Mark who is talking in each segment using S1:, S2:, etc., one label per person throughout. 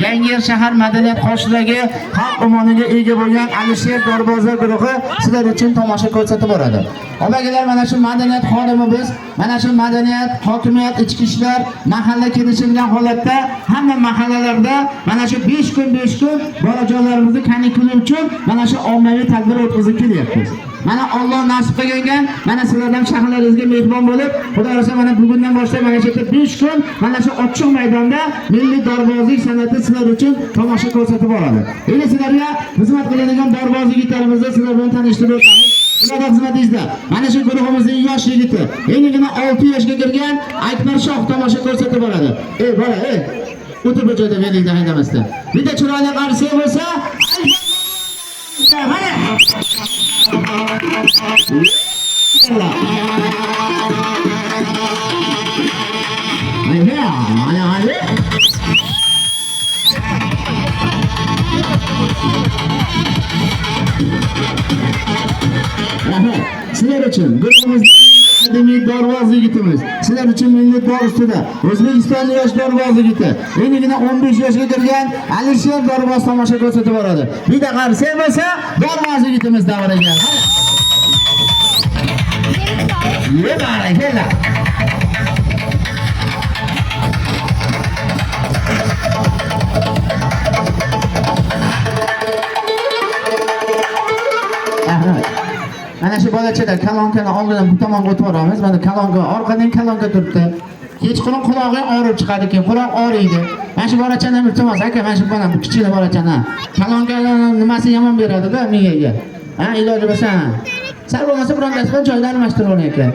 S1: Yangi shahar madaniyat qoshidagi xalq umoniga ega bo'lgan Alisher Dorboza guruhi sizlar uchun tomosha ko'rsatib boradi. Obagilar, mana shu madaniyat xodimimiz, mana shu madaniyat, hokimiyat, ichki ishlar, mahalla kelishilgan holatda hamma mahallalarda mana shu 5 kun bolajonlarimizni kanikuli uchun mana shu ommaviy tadbir o'tkazib kelyapmiz. Mana Alloh nasib qilgan, mana sizlardan shaharlaringizga mehmon bo'lib, Xudo ursa mana bugundan boshlab mana shu 5 kun mana shu ochiq maydonda milliy dorbozlik san'ati sizlar uchun tomosha ko'rsatib boradi. Endi sizlarga xizmat qiladigan dorbozlik yigitlarimizni sizlar bilan tanishtirib o'tamiz. Sizlarga xizmatingizda mana shu guruhimizning yosh yigiti, endigina 6 yoshga kirgan Akbar Shoh tomosha ko'rsatib boradi. Bola, o'tirib joyda belingda haydamasdan. Bitta chiroyli qarsak bo'lsa, mana sizlar uchun guruhimiz qadimiy dorboz yigitimiz, sizlar uchun milliy dor ustida O'zbekiston yosh dorboz yigiti, endigina 15 yoshga kirgan Alisher Dorboz tomosha ko'rsatib boradi. Bitta qarsak bo'lsa, dorboz yigitimiz davriga. Barakalla. Mana shu bolachada kalonkani oldidan bu tomonga o'tib mana kalonga orqadan kalonga turibdi. Kechqurun qulog'i og'rib chiqadi ekan, quloq og'riydi. Mana shu bolachani iltimos aka, mana shu bola bu kichkina bolachani. Kalonga nimasi yomon beradi-da miyaga. Iloji bo'lsa, sal bo'lmasa birontasi bilan joyini almashtirib oling aka.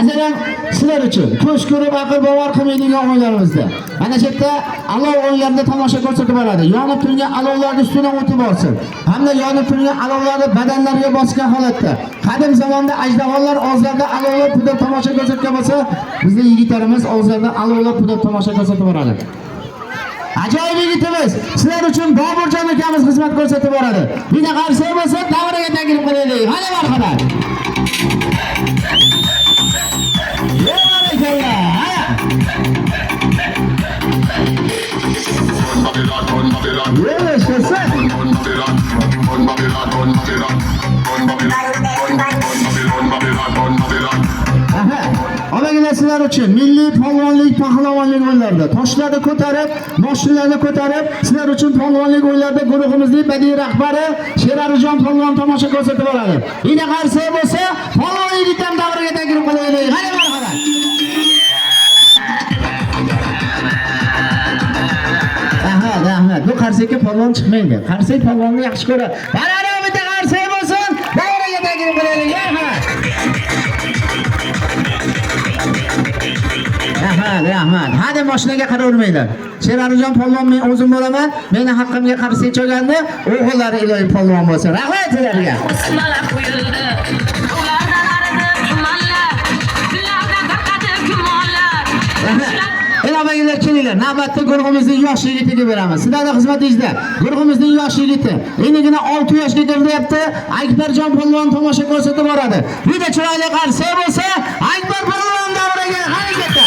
S1: Asalan sizlar uchun ko'z ko'rib aql bovar qilmaydigan o'yinlarimizda mana shu yerda alov o'yinlarida tomosha ko'rsatib boradi. Yonib turgan alovlarning ustidan o'tib borsin. Hamda yonib turgan alovlarni badanlariga bosgan holatda qadim zamonda ajdaholar og'izlarida alovlar pudab tomosha ko'rsatgan bo'lsa, bizning yigitlarimiz og'izlarida alovlar pudab tomosha ko'rsatib boradi. Ajoyib yigitimiz, sizlar uchun Boburjon akamiz xizmat ko'rsatib boradi. Bitta qarsak bo'lsa, davriga taklif qilaylik. Hali marhamat. Obagilar, sizlar uchun milliy polvonlik, pahlavonlik o'yinlarida toshlarni ko'tarib, mashinalarni ko'tarib, sizlar uchun polvonlik o'yinlarida guruhimizning badiiy rahbari Sheralijon polvon tomosha ko'rsatib boradi. Endi qarsak bo'lsa, polvon yigitam davriga taklif qilaylik. Hali marhamat. Bu qarsakka polvon chiqmaydi. Qarsak polvonni yaxshi ko'radi. Mana bitta qarsak bo'lsin, davriga taklif qilaylik. Rahmat. Hadi mashinaga qaravermanglar. Sheralijon polvon men o'zim bo'laman. Meni haqqimga qarsak cho'gandi, o'g'illari iloyim polvon bo'lsin. Rahmat sizlarga. Obagilar, kelinglar. Navbatda guruhimizning yosh yigitiga beramiz. Sizlarning xizmatingizda guruhimizning yosh yigiti, endigina 6 yoshga kiryapti. Akbarjon polvon tomosha ko'rsatib boradi. Bitta chiroyli qarsak bo'lsa, Akbar polvon davriga harakatda.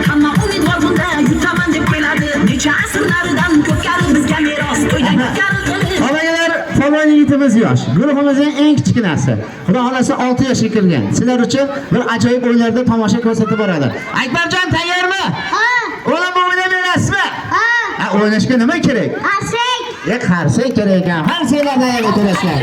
S2: Hamma umidvor bunda yutaman deb keladi. Necha asrlardan ko'pkari bizga meros to'ydan ko'tarildi.
S1: Obagilar, polvon yigitimiz yosh. Guruhimizning eng kichkinasi. Xudo xolasa 6 yoshga kirgan. Sizlar uchun bir ajoyib o'yinlarda tomosha ko'rsatib boradi. Akbarjon, tayyormi?
S3: Ha.
S1: O'g'lim, bu o'yinni berasizmi?
S3: Ha.
S1: O'ynashga nima kerak?
S3: Qarsak.
S1: Qarsak kerak ekan. Qarsaklardan ham o'tirasizlar.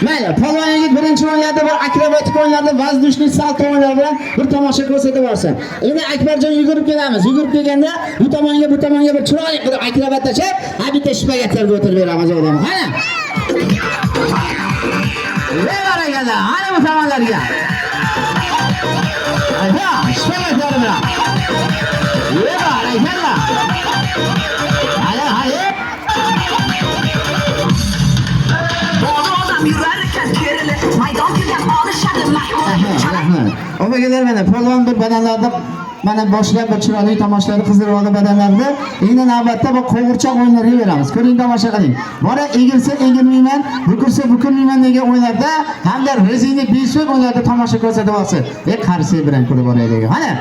S1: Mayli, polvon yigit birinchi o'yinlarda bir akrobatik o'yinlarda, vazdushli salto o'yinlari bilan bir tomosha ko'rsatib borsin. Endi Akbarjon yugurib kelamiz. Yugurib kelganda bu tomonga bir chiroyli qilib akrobat tashab, bitta shpagaterga o'tirib beramiz odam. Qani? Barakalla. Ana bu tomonlarga. Ayda, shpagater bilan. Barakalla. Hadi. Obagilar, mana polvon bir badanlarda mana boshlab bir chiroyli tomoshalar qizdirib olib badanlarda endi navbatda bu qo'g'irchoq o'yinlariga beramiz. Ko'ring, tomosha qiling. Bora egilsa egilmayman, bukilsa bukilmayman degan o'yinlarda hamda rezina beshik o'yinlarda tomosha ko'rsatib olsa, qarisi bilan ko'rib boraylik. Mana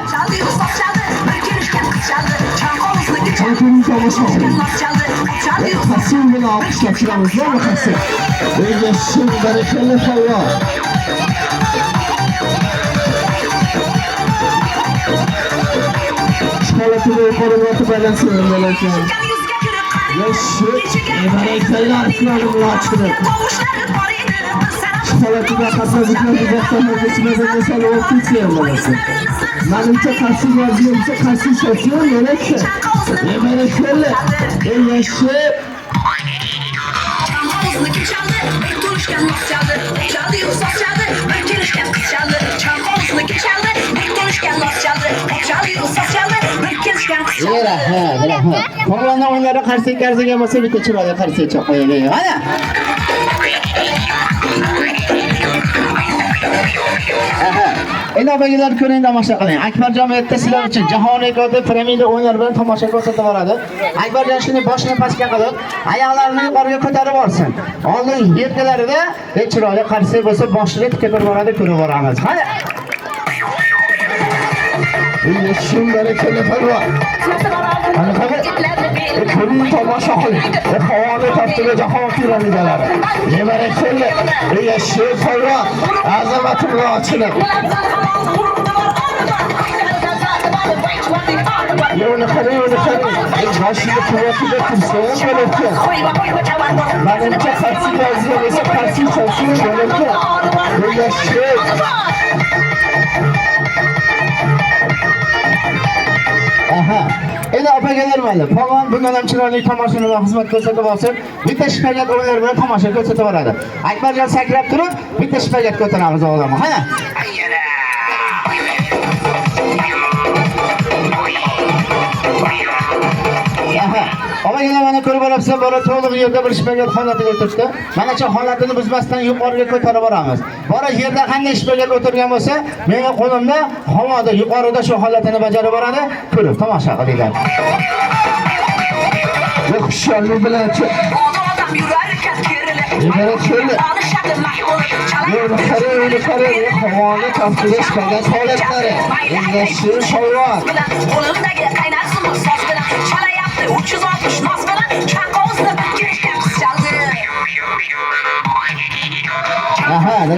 S1: Qasim bilan olqishlab turamiz, va Qasim. O'ynga shim barakalla favor. Holatini yuqoriga otib balansin ekan. Yaxshi, barakalla Islomni ochdi. Holatida qasabliklar buzoqdan o'tishmagan masala o'tib bo'ladi. Menimcha qarshi vaziyatda qarshi shotlar yo'lakcha. Barakalla. Yaxshi. Qo'rg'ondan o'ynari qarshi-qarsiga bo'lsa bitta chiroyli qarshi choq qo'yaylik. Mana. Endi bagalar ko'ring, tomosha qiling. Akbarjon erta sizlar uchun jahon rekordi piramida o'yinlar bilan tomosha ko'rsatib boradi. Akbarjon shuni boshini pastga qilib, oyoqlarini yuqoriga ko'tarib olsin. Oldin yelkalarida chiroyli qarshi bo'lsa, boshini tikib boradi, ko'rib boramiz. Mana. Endi shunday telefon. Ana qara. Ko'ring, tomosha qiling. Havoni taftiga jahon piramidalari. Nevara keldi. Shu qo'yroq azamatini ochilib. Yo'ni qarang, boshini quvvatida tursa bo'larkan. Menimcha qarshi vaziyat esa qarshi chalsin bo'larkan. Shu Endi opagalar mana, polvon bundan ham chiroyli tomoshalar va xizmat ko'rsatib olsin. Bitta shpagat o'yinlar bilan tomosha ko'rsatib boradi. Akbarjon sakrab turib, bitta shpagat ko'taramiz o'g'lim. Qani? Opagalar mana ko'rib olibsiz, bora to'liq yerda bir shpagat holatiga o'tirdi. Mana shu holatini buzmasdan yuqoriga ko'tarib boramiz. Bora yerda qanday shpagat o'tirgan bo'lsa, meni qo'limda havoda yuqorida shu holatini bajarib boradi. Ko'rib tomosha qilinglar. Xushyorlik bilan havoni taftiga shpagat holatlari. Endi shu shovot. Qo'limdagi qaynar suv soz bilan chalayapti. 360 nos bilan chanqovzni kirishga qischaldi.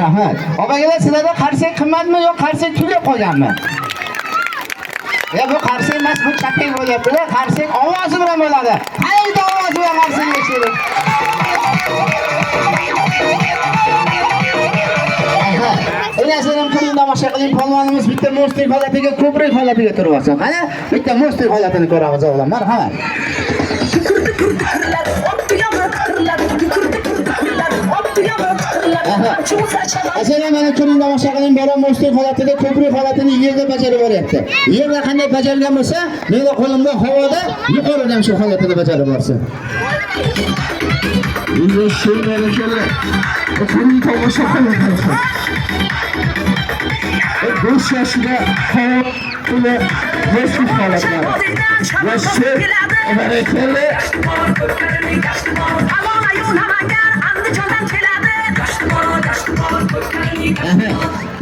S1: Rahmat. Opagalar, sizlarda qarsak qimmatmi yo qarsak tugab qolganmi? Bu qarsak emas, bu chakang bo'lyapti-da. Qarsak ovozi bilan bo'ladi. Qayerda ovoz bilan qarsak eshitadi? Enasinam ko'ring, tomosha qiling. Polvonimiz bitta mostik holatiga, ko'prik holatiga turib olsin. Qani? Bitta mostik holatini ko'ramiz o'g'lim. Marhamat. Assalomu alaykum, tomosha qiling. Bola mostik holatida, ko'prik holatini yerda bajarib boryapti. Yerda qanday bajargan bo'lsa, meni qo'limda havoda yuqoridan shu holatini bajarib borsin. Endi shunday ekan. Ko'ring, tomosha qiling. Bosh yoshida havoda mostik holatlari. Yaxshi, barakalla.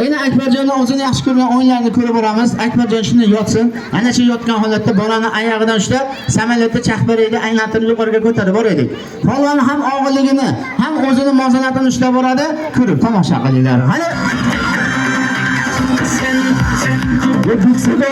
S1: Endi Akbarjonning o'zini yaxshi ko'rgan o'yinlarni ko'rib boramiz. Akbarjon shunday yotsin. Ana shu yotgan holatda bolani oyog'idan ushlab, samolyotda chaqbaraydi, aylantirib yuqoriga ko'tarib boraylik. Polvon ham og'irligini, ham o'zini muvozanatini ushlab boradi. Ko'rib tomosha qilinglar. Hali bu biksida